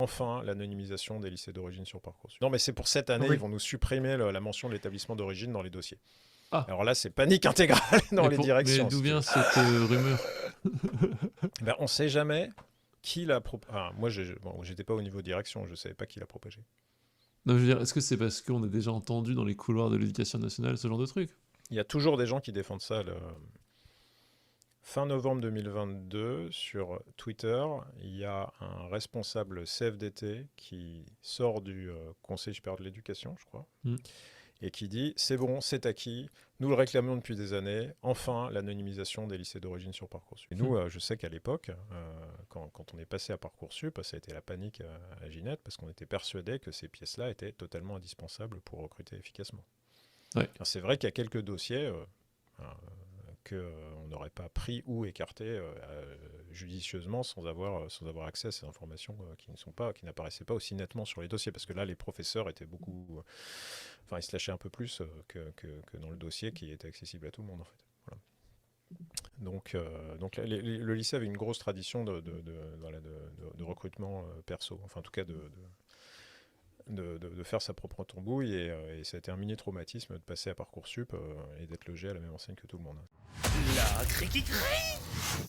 Enfin, l'anonymisation des lycées d'origine sur Parcoursup. Non, mais c'est pour cette année, Oui. ils vont nous supprimer la mention de l'établissement d'origine dans les dossiers. Ah. Alors là, c'est panique intégrale dans les Mais directions. d'où si tu vient veux. cette rumeur? Ben, on ne sait jamais qui l'a propagé. Moi, j'étais pas au niveau direction, je ne savais pas qui l'a propagé. Non, je veux dire, est-ce que c'est parce qu'on a déjà entendu dans les couloirs de l'éducation nationale ce genre de truc? Il y a toujours des gens qui défendent ça. Fin novembre 2022, sur Twitter, il y a un responsable CFDT qui sort du Conseil supérieur de l'éducation, je crois, et qui dit « C'est bon, c'est acquis, nous le réclamons depuis des années, enfin l'anonymisation des lycées d'origine sur Parcoursup. » Et nous, je sais qu'à l'époque, quand on est passé à Parcoursup, ça a été la panique à Ginette, parce qu'on était persuadé que ces pièces-là étaient totalement indispensables pour recruter efficacement. Ouais. C'est vrai qu'il y a quelques dossiers qu'on n'aurait pas pris ou écarté judicieusement sans avoir accès à ces informations qui n'apparaissaient pas aussi nettement sur les dossiers, parce que là les professeurs étaient beaucoup ils se lâchaient un peu plus que dans le dossier qui était accessible à tout le monde en fait. Voilà. Donc le lycée avait une grosse tradition de recrutement perso, enfin en tout cas de faire sa propre tambouille et ça a été un mini traumatisme de passer à Parcoursup et d'être logé à la même enseigne que tout le monde. La criquerie.